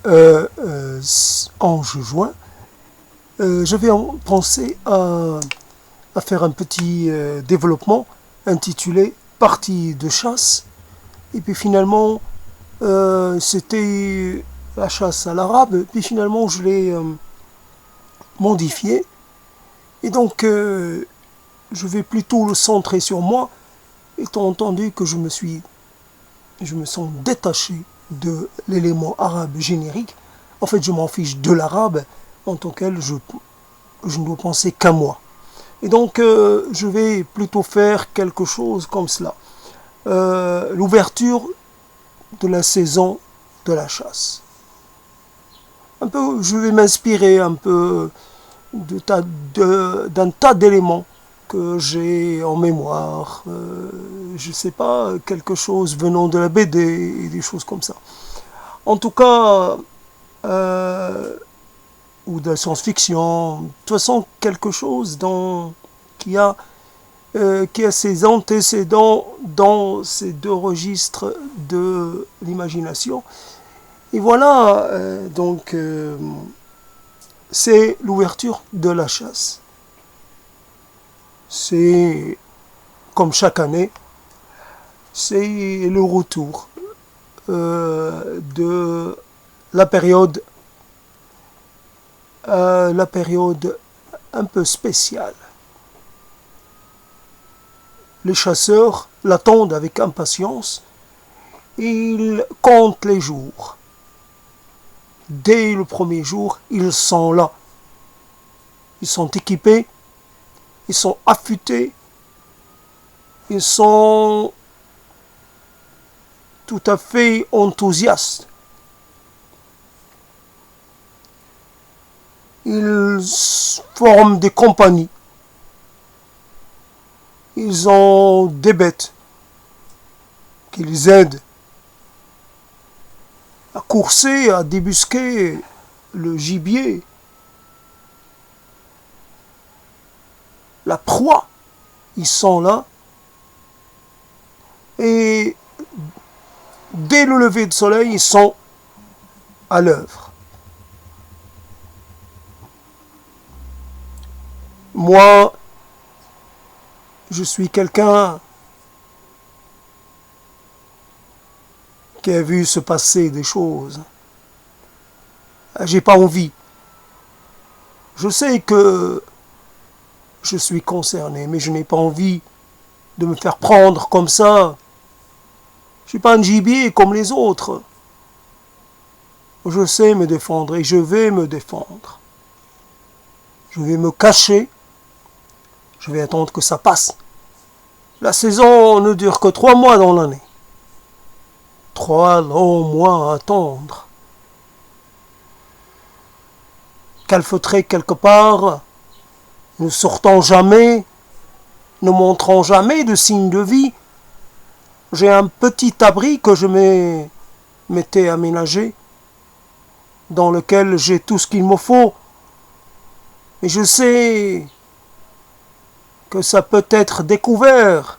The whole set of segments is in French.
en juin, j'avais pensé à faire un petit développement intitulé Partie de chasse. Et puis finalement, c'était la chasse à l'arabe. Puis finalement, je l'ai modifié. Et donc, je vais plutôt le centrer sur moi, étant entendu que je me sens détaché de l'élément arabe générique. En fait, je m'en fiche de l'arabe en tant qu'elle, je ne dois penser qu'à moi. Et donc, je vais plutôt faire quelque chose comme cela. L'ouverture de la saison de la chasse. Un peu, je vais m'inspirer un peu d'un tas d'éléments que j'ai en mémoire. Je ne sais pas, quelque chose venant de la BD et des choses comme ça. En tout cas, ou de la science-fiction, de toute façon, quelque chose qui a ses antécédents dans ces deux registres de l'imagination. Et voilà, c'est l'ouverture de la chasse. C'est, comme chaque année, c'est le retour de la période un peu spéciale. Les chasseurs l'attendent avec impatience. Ils comptent les jours. Dès le premier jour, ils sont là. Ils sont équipés, ils sont affûtés, ils sont tout à fait enthousiastes. Ils forment des compagnies. Ils ont des bêtes qui les aident à courser, à débusquer le gibier, la proie. Ils sont là. Et dès le lever du soleil, ils sont à l'œuvre. Moi, je suis quelqu'un qui a vu se passer des choses. J'ai pas envie. Je sais que je suis concerné, mais je n'ai pas envie de me faire prendre comme ça. Je suis pas un gibier comme les autres. Je sais me défendre et je vais me défendre. Je vais me cacher. Je vais attendre que ça passe. La saison ne dure que 3 mois dans l'année. 3 longs mois à attendre. Calfeutrés quelque part, ne sortant jamais, ne montrant jamais de signes de vie. J'ai un petit abri que je m'étais aménagé, dans lequel j'ai tout ce qu'il me faut. Et je sais que ça peut être découvert.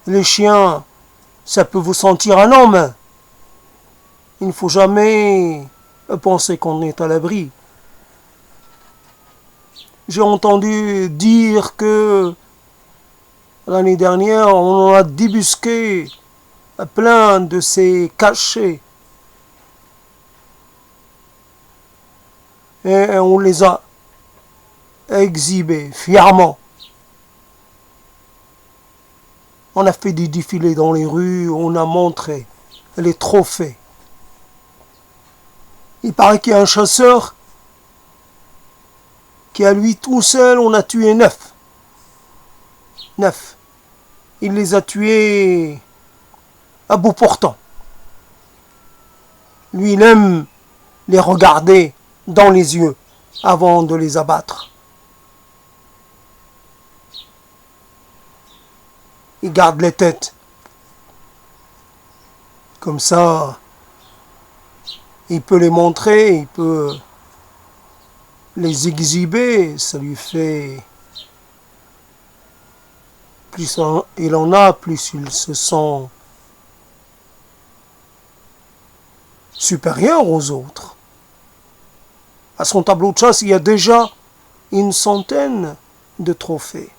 Les chiens, ça peut vous sentir un homme. Il ne faut jamais penser qu'on est à l'abri. J'ai entendu dire que l'année dernière, on a débusqué plein de ces cachets. Et on les a exhibés fièrement. On a fait des défilés dans les rues, on a montré les trophées. Il paraît qu'il y a un chasseur qui, à lui tout seul, on a tué 9. 9. Il les a tués à bout portant. Lui, il aime les regarder dans les yeux avant de les abattre. Il garde les têtes. Comme ça, il peut les montrer, il peut les exhiber, ça lui fait... Plus il en a, plus il se sent supérieur aux autres. À son tableau de chasse, il y a déjà une centaine de trophées.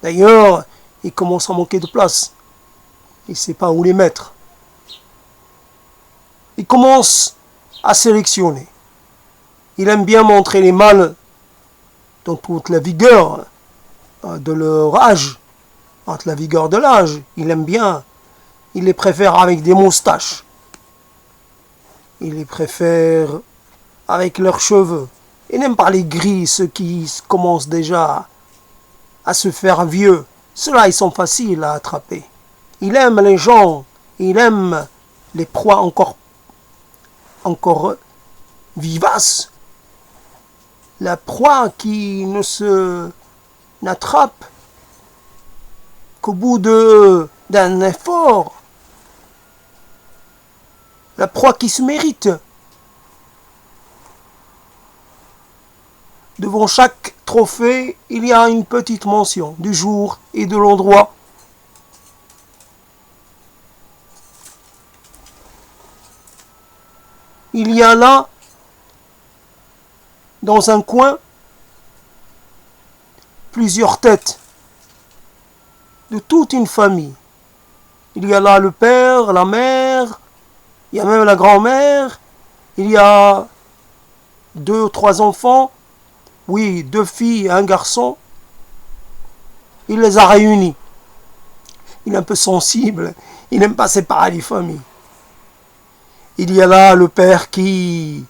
D'ailleurs, il commence à manquer de place. Il ne sait pas où les mettre. Il commence à sélectionner. Il aime bien montrer les mâles dans toute la vigueur de leur âge, entre la vigueur de l'âge. Il aime bien. Il les préfère avec des moustaches. Il les préfère avec leurs cheveux. Il n'aime pas les gris, ceux qui commencent déjà à se faire vieux. Ceux-là, ils sont faciles à attraper. Il aime les gens, il aime les proies encore vivaces. La proie qui ne se n'attrape qu'au bout d'un effort. La proie qui se mérite. Devant chaque trophée, il y a une petite mention du jour et de l'endroit. Il y a là, dans un coin, plusieurs têtes de toute une famille. Il y a là le père, la mère, il y a même la grand-mère, il y a 2 ou 3 enfants, oui, 2 filles et un garçon. Il les a réunis. Il est un peu sensible, il n'aime pas séparer les familles. Il y a là le père qui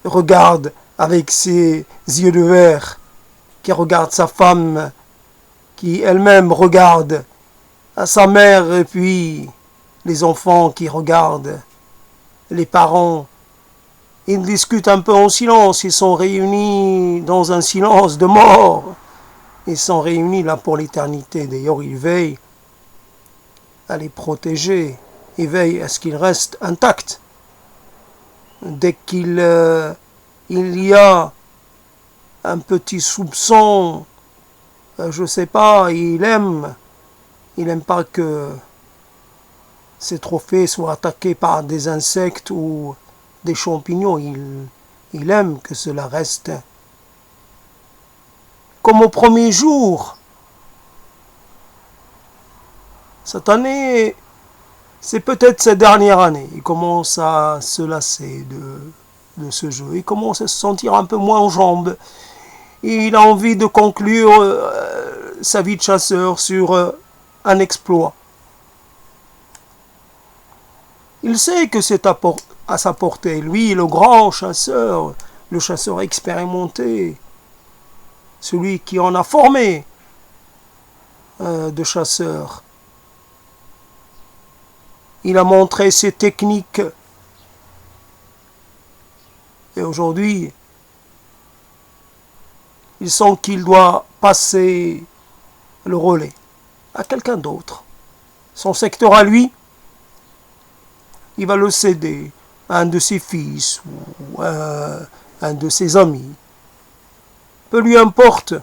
regarde avec ses yeux de verre, qui regarde sa femme, qui elle-même regarde à sa mère, et puis les enfants qui regardent les parents. Ils discutent un peu en silence, ils sont réunis dans un silence de mort. Ils sont réunis là pour l'éternité. D'ailleurs, ils veillent à les protéger, ils veillent à ce qu'ils restent intacts. Dès qu'il y a un petit soupçon, je ne sais pas, il aime pas que ces trophées soient attaqués par des insectes ou des champignons. Il aime que cela reste comme au premier jour. Cette année, c'est peut-être cette dernière année. Il commence à se lasser de ce jeu. Il commence à se sentir un peu moins en jambes. Et il a envie de conclure sa vie de chasseur sur un exploit. Il sait que c'est à sa portée. Lui, le grand chasseur, le chasseur expérimenté, celui qui en a formé de chasseurs. Il a montré ses techniques. Et aujourd'hui, il sent qu'il doit passer le relais à quelqu'un d'autre. Son secteur à lui, il va le céder à un de ses fils ou à un de ses amis. Peu lui importe.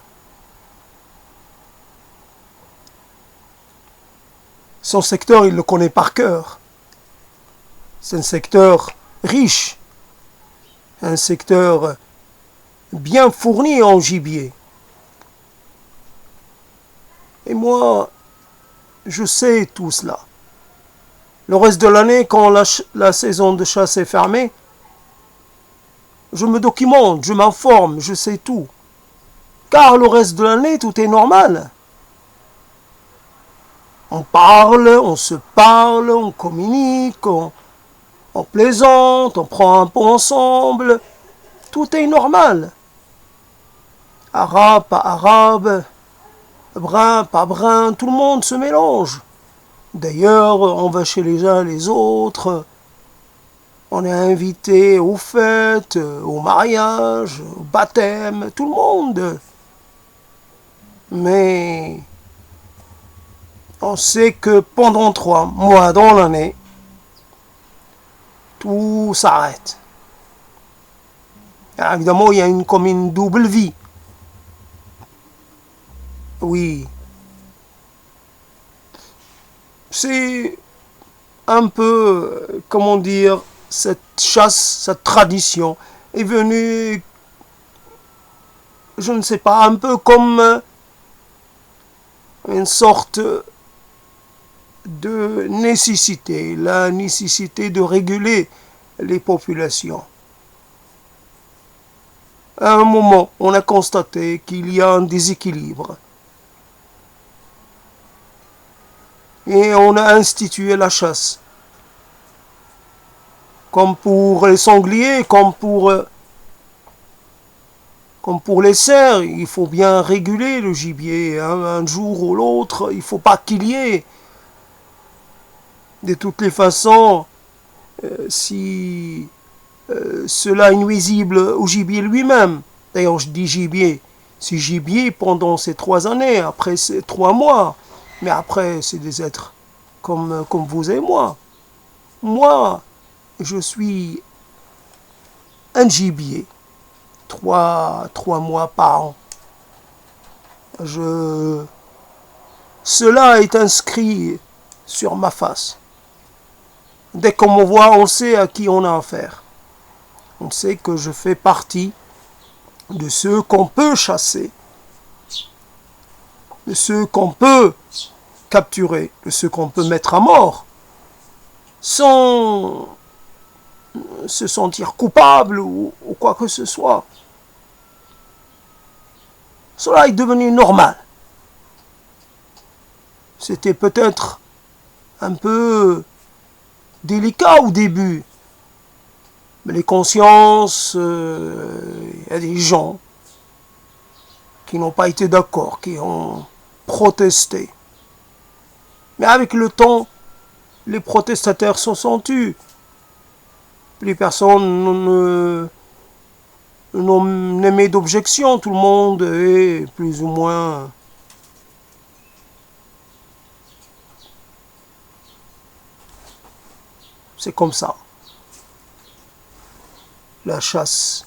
Son secteur, il le connaît par cœur. C'est un secteur riche, un secteur bien fourni en gibier. Et moi, je sais tout cela. Le reste de l'année, quand la saison de chasse est fermée, je me documente, je m'informe, je sais tout. Car le reste de l'année, tout est normal. On parle, on se parle, on communique, on plaisante, on prend un pot ensemble. Tout est normal. Arabe, pas arabe, brun, pas brun, tout le monde se mélange. D'ailleurs, on va chez les uns les autres. On est invité aux fêtes, au mariage, au baptême, tout le monde. Mais on sait que pendant 3 mois dans l'année, tout s'arrête. Alors évidemment, il y a comme une double vie. Oui. C'est un peu, comment dire, cette chasse, cette tradition est venue, je ne sais pas, un peu comme une sorte de nécessité, la nécessité de réguler les populations. À un moment, on a constaté qu'il y a un déséquilibre. Et on a institué la chasse. Comme pour les sangliers, comme pour les cerfs, il faut bien réguler le gibier. Un jour ou l'autre, il ne faut pas qu'il y ait. De toutes les façons, si cela est nuisible au gibier lui-même, d'ailleurs je dis gibier, c'est gibier pendant ces 3 années, après ces 3 mois, mais après c'est des êtres comme vous et moi. Moi, je suis un gibier, 3 mois par an. Cela est inscrit sur ma face. Dès qu'on me voit, on sait à qui on a affaire. On sait que je fais partie de ceux qu'on peut chasser, de ceux qu'on peut capturer, de ceux qu'on peut mettre à mort, sans se sentir coupable ou quoi que ce soit. Cela est devenu normal. C'était peut-être un peu délicat au début. Mais les consciences, il y a des gens qui n'ont pas été d'accord, qui ont protesté. Mais avec le temps, les protestataires se sont tus. Les personnes n'ont n'émis d'objection. Tout le monde est plus ou moins c'est comme ça. La chasse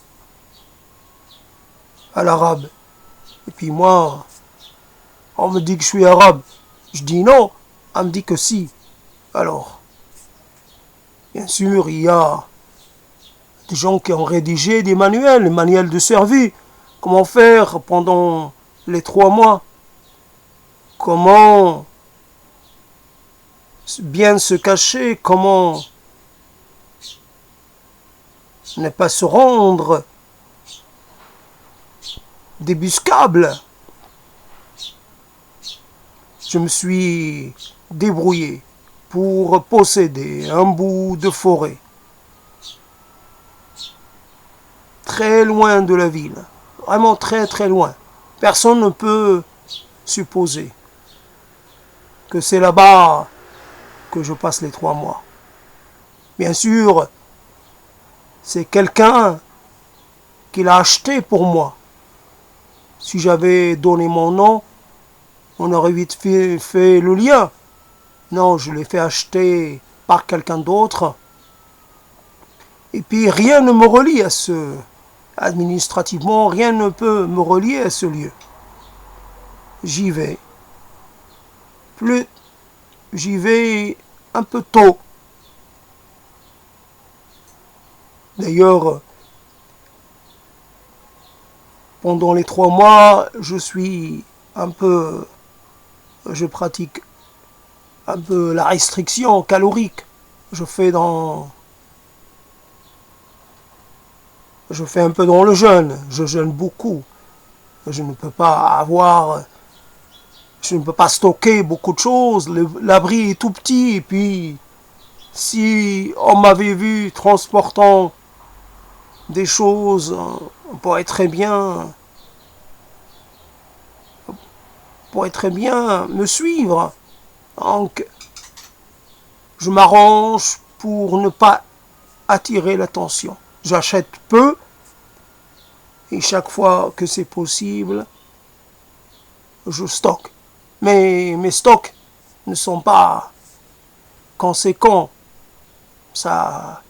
à l'arabe. Et puis moi, on me dit que je suis arabe. Je dis non, on me dit que si. Alors, bien sûr, il y a des gens qui ont rédigé des manuels de survie. Comment faire pendant les 3 mois? Comment bien se cacher? Comment ne pas se rendre débuscable? Je me suis débrouillé pour posséder un bout de forêt très loin de la ville, vraiment très très loin. Personne ne peut supposer que c'est là-bas que je passe les 3 mois. Bien sûr, c'est quelqu'un qui l'a acheté pour moi. Si j'avais donné mon nom, on aurait vite fait le lien. Non, je l'ai fait acheter par quelqu'un d'autre. Et puis rien ne me relie à administrativement, rien ne peut me relier à ce lieu. J'y vais. J'y vais un peu tôt. D'ailleurs, pendant les 3 mois, je pratique un peu la restriction calorique. Je fais un peu dans le jeûne. Je jeûne beaucoup. Je ne peux pas stocker beaucoup de choses. L'abri est tout petit. Et puis, si on m'avait vu transportant des choses, on pourrait très bien me suivre. Donc, je m'arrange pour ne pas attirer l'attention. J'achète peu et chaque fois que c'est possible, je stocke. Mais mes stocks ne sont pas conséquents. Ça,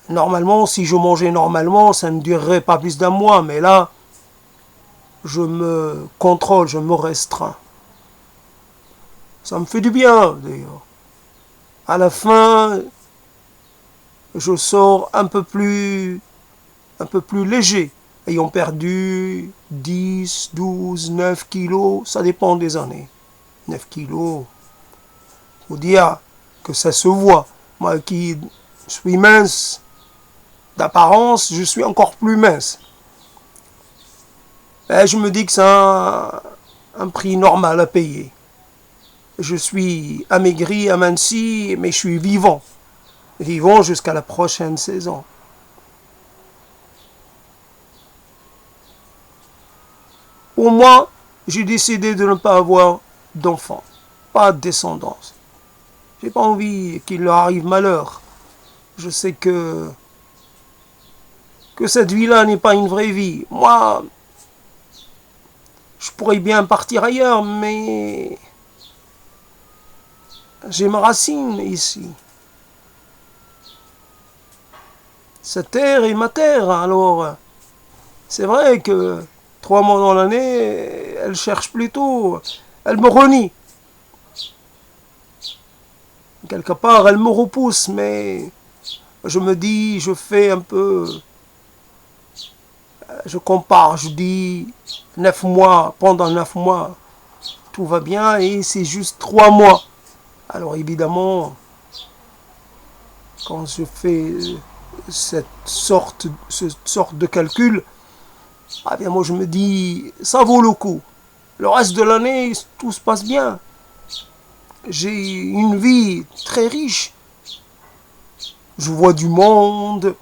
normalement, si je mangeais normalement, ça ne durerait pas plus d'1 mois. Mais là, je me contrôle, je me restreins. Ça me fait du bien, d'ailleurs. À la fin, je sors un peu plus léger, ayant perdu 10, 12, 9 kilos, ça dépend des années. 9 kilos, faut dire que ça se voit. Moi qui suis mince d'apparence, je suis encore plus mince. Et je me dis que c'est un prix normal à payer. Je suis amaigri, aminci, mais je suis vivant. Vivant jusqu'à la prochaine saison. Pour moi, j'ai décidé de ne pas avoir d'enfants, pas de descendance. J'ai pas envie qu'il leur arrive malheur. Je sais que cette vie-là n'est pas une vraie vie. Moi, je pourrais bien partir ailleurs, mais j'ai ma racine ici. Cette terre est ma terre, alors c'est vrai que 3 mois dans l'année, elle cherche plutôt, elle me renie. Quelque part, elle me repousse, mais je me dis, je fais un peu, je compare, je dis 9 mois, pendant 9 mois, tout va bien et c'est juste 3 mois. Alors évidemment, quand je fais cette sorte de calcul, ah bien moi je me dis, ça vaut le coup. Le reste de l'année, tout se passe bien. J'ai une vie très riche. Je vois du monde,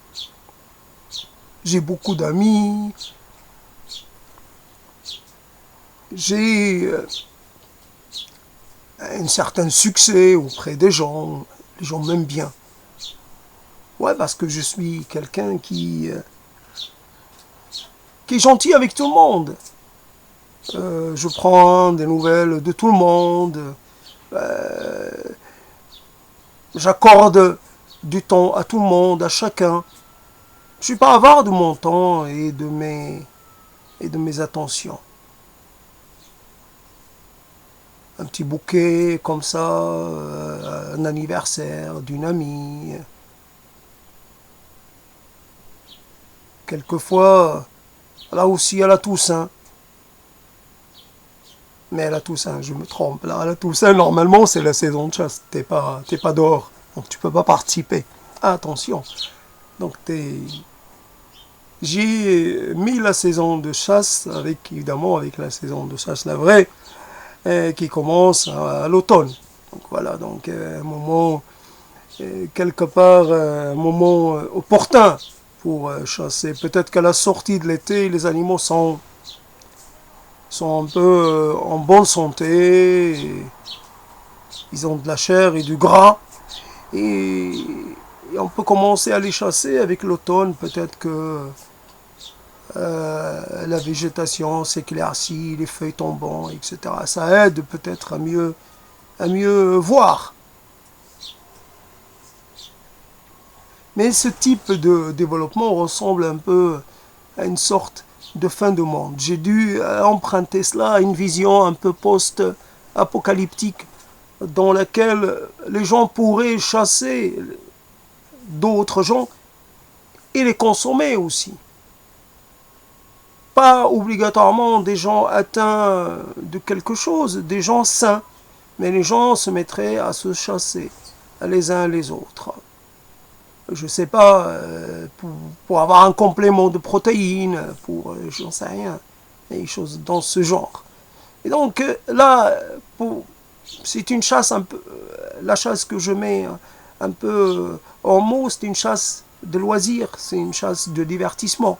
j'ai beaucoup d'amis, j'ai un certain succès auprès des gens. Les gens m'aiment bien. Ouais, parce que je suis quelqu'un qui est gentil avec tout le monde. Je prends des nouvelles de tout le monde. Euh, J'accorde du temps à tout le monde, à chacun. Je suis pas avare de mon temps et de mes attentions. Un petit bouquet comme ça, un anniversaire d'une amie. Quelquefois, là aussi à la Toussaint. Mais à la Toussaint, je me trompe. Là, à la Toussaint, normalement, c'est la saison de chasse. T'es pas dehors. Donc tu peux pas participer. Attention. Donc j'ai mis la saison de chasse évidemment avec la saison de chasse la vraie qui commence à l'automne. Donc voilà, donc un moment quelque part un moment opportun pour chasser. Peut-être qu'à la sortie de l'été, les animaux sont un peu en bonne santé, ils ont de la chair et du gras, et on peut commencer à les chasser avec l'automne. Peut-être que la végétation s'éclaircit, les feuilles tombant, etc. Ça aide peut-être à mieux voir. Mais ce type de développement ressemble un peu à une sorte de fin du monde. J'ai dû emprunter cela à une vision un peu post-apocalyptique dans laquelle les gens pourraient chasser d'autres gens et les consommer aussi. Pas obligatoirement des gens atteints de quelque chose, des gens sains, mais les gens se mettraient à se chasser les uns les autres. Je sais pas, pour avoir un complément de protéines, j'en sais rien, des choses dans ce genre. Et donc là, c'est une chasse un peu, la chasse que je mets un peu en mots, c'est une chasse de loisir, c'est une chasse de divertissement.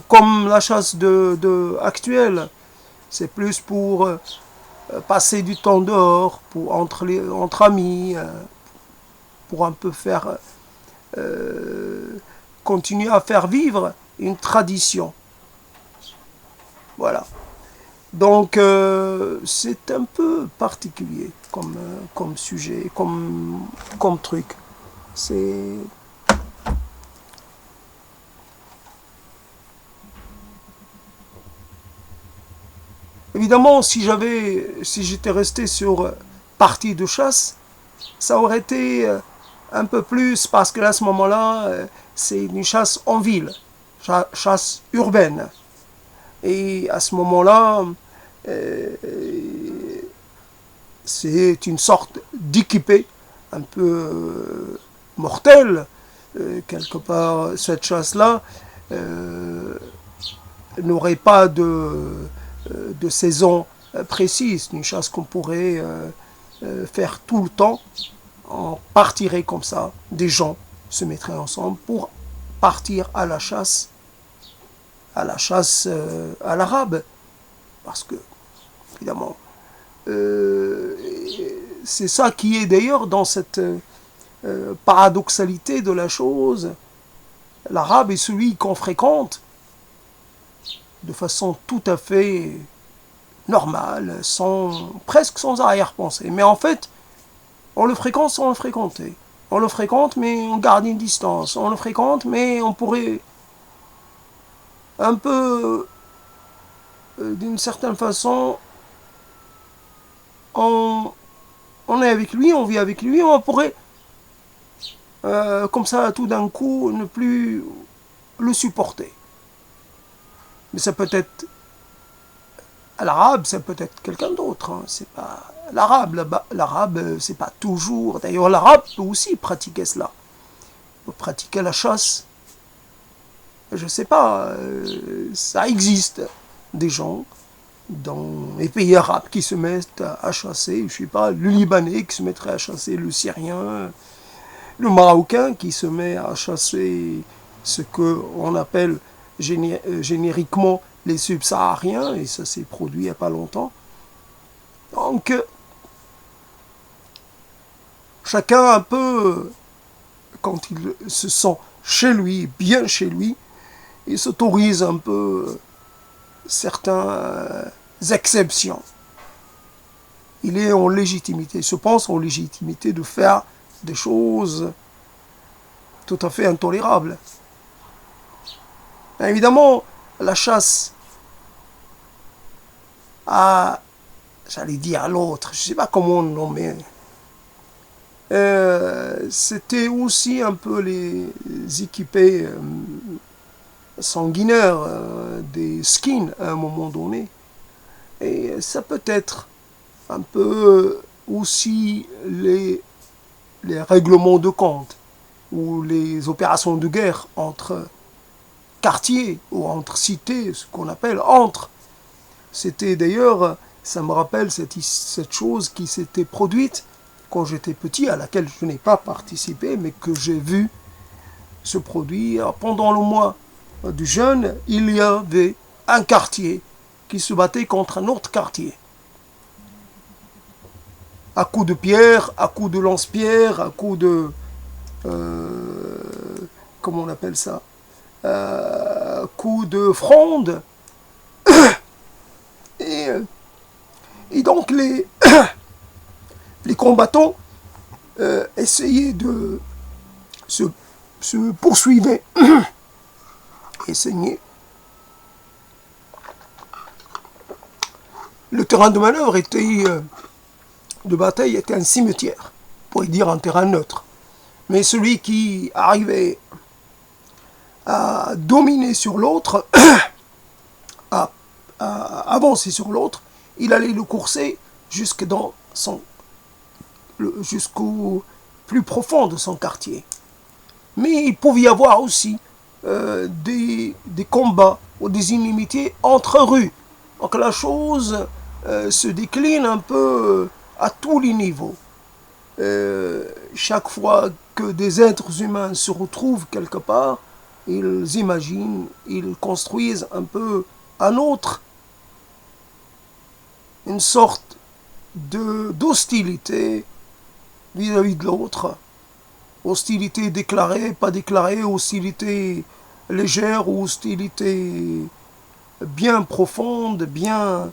Comme la chasse actuelle, c'est plus pour passer du temps dehors, entre amis, pour un peu faire continuer à faire vivre une tradition. Voilà. Donc c'est un peu particulier comme sujet, comme truc. C'est évidemment si j'étais resté sur partie de chasse, ça aurait été un peu plus, parce que à ce moment-là, c'est une chasse en ville, chasse urbaine. Et à ce moment-là, euh, c'est une sorte d'équipé un peu mortel. Quelque part, cette chasse-là n'aurait pas de saison précise, une chasse qu'on pourrait faire tout le temps. On partirait comme ça, des gens se mettraient ensemble pour partir à à l'arabe, parce que évidemment c'est ça qui est d'ailleurs dans cette paradoxalité de la chose. L'arabe est celui qu'on fréquente de façon tout à fait normale, presque sans arrière-pensée. Mais en fait, on le fréquente sans le fréquenter. On le fréquente, mais on garde une distance. On le fréquente, mais on pourrait un peu, d'une certaine façon, on est avec lui, on vit avec lui, on pourrait, comme ça, tout d'un coup, ne plus le supporter. Mais ça peut être l'arabe, ça peut être quelqu'un d'autre. Hein. C'est pas l'arabe, c'est pas toujours. D'ailleurs, l'arabe peut aussi pratiquer cela. Il peut pratiquer la chasse. Je sais pas, ça existe des gens dans les pays arabes qui se mettent à chasser. Je sais pas, le Libanais qui se mettrait à chasser le Syrien, le Marocain qui se met à chasser ce qu'on appelle génériquement les subsahariens, et ça s'est produit il n'y a pas longtemps. Donc, chacun un peu, quand il se sent chez lui, bien chez lui, il s'autorise un peu certaines exceptions. Il est en légitimité, il se pense en légitimité de faire des choses tout à fait intolérables. Évidemment, la chasse à, j'allais dire à l'autre, je ne sais pas comment on le nommer, c'était aussi un peu les équipés sanguinaires des skins à un moment donné. Et ça peut être un peu aussi les règlements de compte ou les opérations de guerre entre quartiers ou entre cités, ce qu'on appelle entre. C'était d'ailleurs, ça me rappelle cette chose qui s'était produite quand j'étais petit, à laquelle je n'ai pas participé, mais que j'ai vu se produire pendant le mois du jeûne. Il y avait un quartier qui se battait contre un autre quartier. À coups de pierre, à coups de lance-pierre, à coups de... comment on appelle ça, coups de fronde. Et, et donc les combattants essayaient de se poursuivre, essayaient. Le terrain de manœuvre de bataille était un cimetière, on pourrait dire un terrain neutre. Mais celui qui arrivait à dominer sur l'autre, à avancer sur l'autre, il allait le courser jusqu'au plus profond de son quartier. Mais il pouvait y avoir aussi des combats ou des inimitiés entre rues. Donc la chose se décline un peu à tous les niveaux. Chaque fois que des êtres humains se retrouvent quelque part, ils imaginent, ils construisent un peu un autre, une sorte d'hostilité vis-à-vis de l'autre. Hostilité déclarée, pas déclarée, hostilité légère ou hostilité bien profonde, bien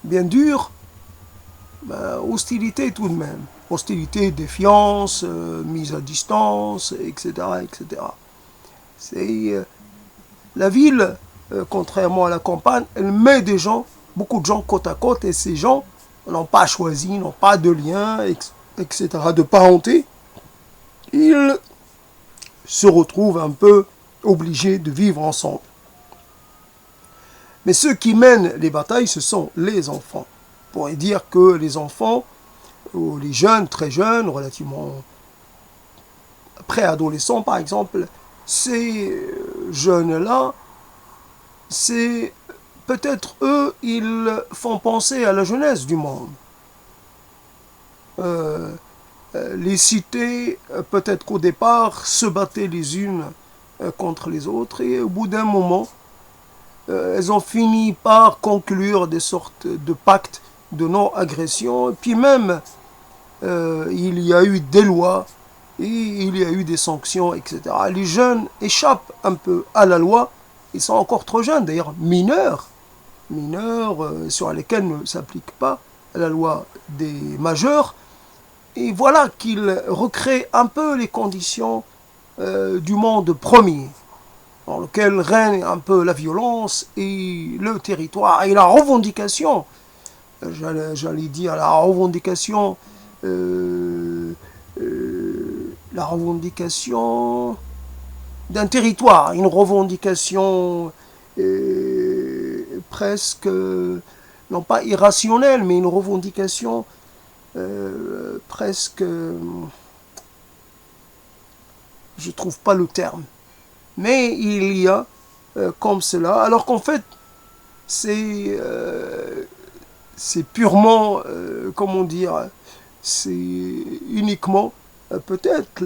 dure. Hostilité tout de même. Hostilité, défiance, mise à distance, etc. etc. C'est la ville, contrairement à la campagne, elle met des gens, beaucoup de gens côte à côte, et ces gens n'ont pas choisi, n'ont pas de lien, etc., de parenté. ils se retrouvent un peu obligés de vivre ensemble. Mais ceux qui mènent les batailles, ce sont les enfants. On pourrait dire que les enfants, ou les jeunes, très jeunes, relativement préadolescents par exemple, ces jeunes-là, c'est peut-être eux, ils font penser à la jeunesse du monde. Euh, les cités, peut-être qu'au départ, se battaient les unes contre les autres, et au bout d'un moment, elles ont fini par conclure des sortes de pactes de non-agression, et puis même, il y a eu des lois, et il y a eu des sanctions, etc. Les jeunes échappent un peu à la loi, ils sont encore trop jeunes, d'ailleurs mineurs, sur lesquels ne s'applique pas la loi des majeurs, et voilà qu'ils recréent un peu les conditions du monde premier, dans lequel règne un peu la violence et le territoire et la revendication, j'allais dire la revendication d'un territoire, une revendication presque, non pas irrationnelle, mais une revendication presque, je trouve pas le terme, mais il y a comme cela, alors qu'en fait c'est purement, comment dire, c'est uniquement peut-être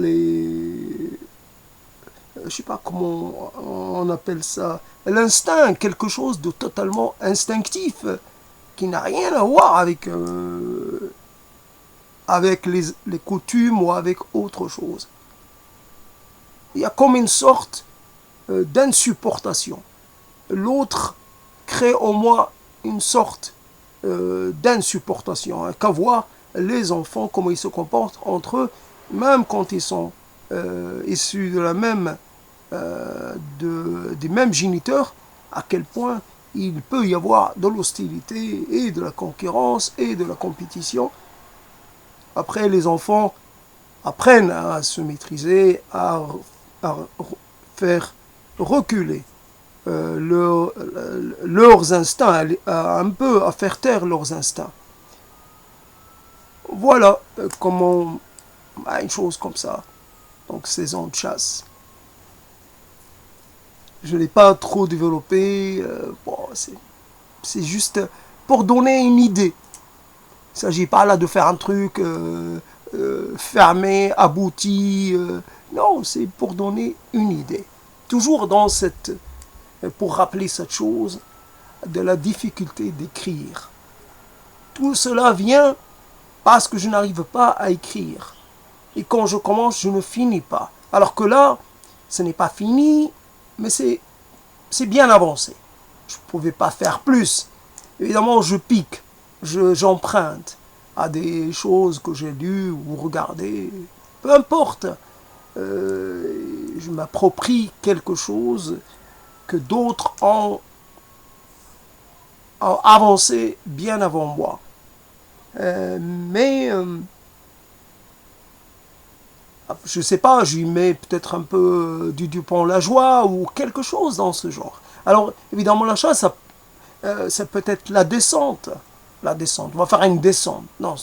je sais pas comment on appelle ça, l'instinct, quelque chose de totalement instinctif qui n'a rien à voir avec les coutumes ou avec autre chose. Il y a comme une sorte d'insupportation. L'autre crée en moi une sorte d'insupportation. Qu'à voir les enfants, comment ils se comportent entre eux, même quand ils sont issus de la même, des mêmes géniteurs, à quel point il peut y avoir de l'hostilité et de la concurrence et de la compétition. Après, les enfants apprennent à se maîtriser, à faire reculer leurs instincts, un peu à faire taire leurs instincts. Voilà comment une chose comme ça. Donc saison de chasse. Je ne l'ai pas trop développé. Bon, c'est juste pour donner une idée. Il ne s'agit pas là de faire un truc fermé, abouti. Non, c'est pour donner une idée. Toujours dans pour rappeler cette chose de la difficulté d'écrire. Tout cela vient parce que je n'arrive pas à écrire. Et quand je commence, je ne finis pas. Alors que là, ce n'est pas fini, mais c'est bien avancé. Je ne pouvais pas faire plus. Évidemment, je pique, j'emprunte à des choses que j'ai lues ou regardées. Peu importe. Je m'approprie quelque chose que d'autres ont avancé bien avant moi. Mais je sais pas, j'y mets peut-être un peu du Dupont-Lajoie ou quelque chose dans ce genre. Alors évidemment la chasse, ça peut être la descente. La descente, on va faire une descente. Non,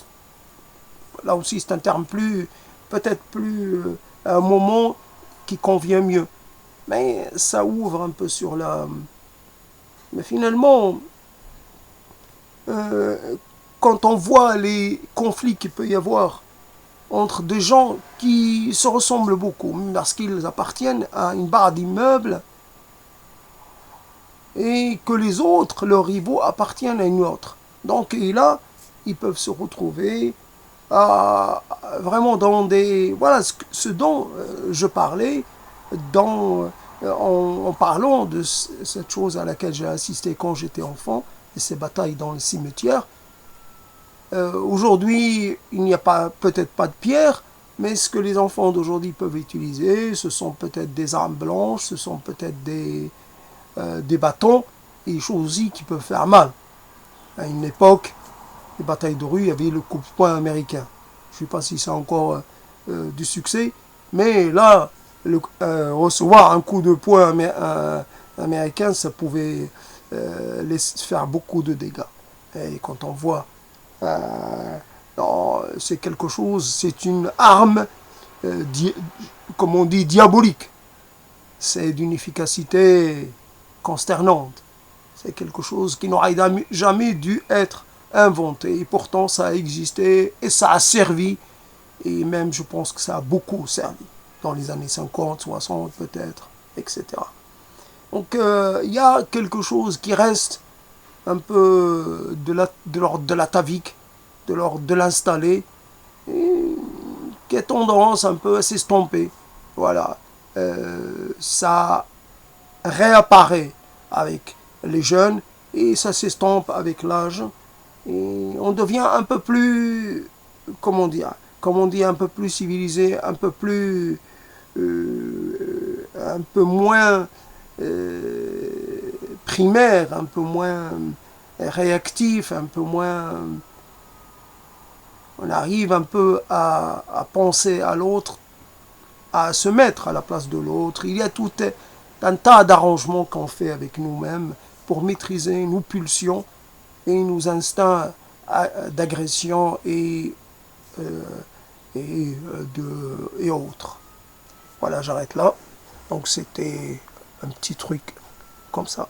là aussi c'est un terme peut-être plus, un moment qui convient mieux. Mais ça ouvre un peu sur la... Mais finalement, quand on voit les conflits qu'il peut y avoir entre des gens qui se ressemblent beaucoup, parce qu'ils appartiennent à une barre d'immeubles, et que les autres, leurs rivaux, appartiennent à une autre. Donc, et là, ils peuvent se retrouver vraiment dans des... Voilà ce dont je parlais en parlant de cette chose à laquelle j'ai assisté quand j'étais enfant, et ces batailles dans les cimetières. Aujourd'hui, il n'y a peut-être pas de pierre, mais ce que les enfants d'aujourd'hui peuvent utiliser, ce sont peut-être des armes blanches, ce sont peut-être des bâtons, et des choses aussi qui peuvent faire mal. À une époque, les batailles de rue, il y avait le coup de poing américain. Je ne sais pas si c'est encore du succès, Mais là, recevoir un coup de poing américain, ça pouvait faire beaucoup de dégâts. Et quand on voit, c'est quelque chose, c'est une arme, comme on dit, diabolique. C'est d'une efficacité consternante. C'est quelque chose qui n'aurait jamais dû être inventé. Et pourtant, ça a existé et ça a servi. Et même, je pense que ça a beaucoup servi. Dans les années 50, 60 peut-être, etc. Donc, il y a quelque chose qui reste un peu de l'ordre de l'atavique, de l'ordre de l'installé, qui a tendance un peu à s'estomper. Voilà. Ça réapparaît avec les jeunes et ça s'estompe avec l'âge. Et on devient un peu plus, comment dire, comme on dit, un peu plus civilisé, un peu moins primaire, un peu moins réactif, un peu moins... On arrive un peu à penser à l'autre, à se mettre à la place de l'autre. Il y a tout un tas d'arrangements qu'on fait avec nous-mêmes pour maîtriser nos pulsions et nos instincts d'agression euh, et autres. Voilà, j'arrête là. Donc c'était un petit truc comme ça.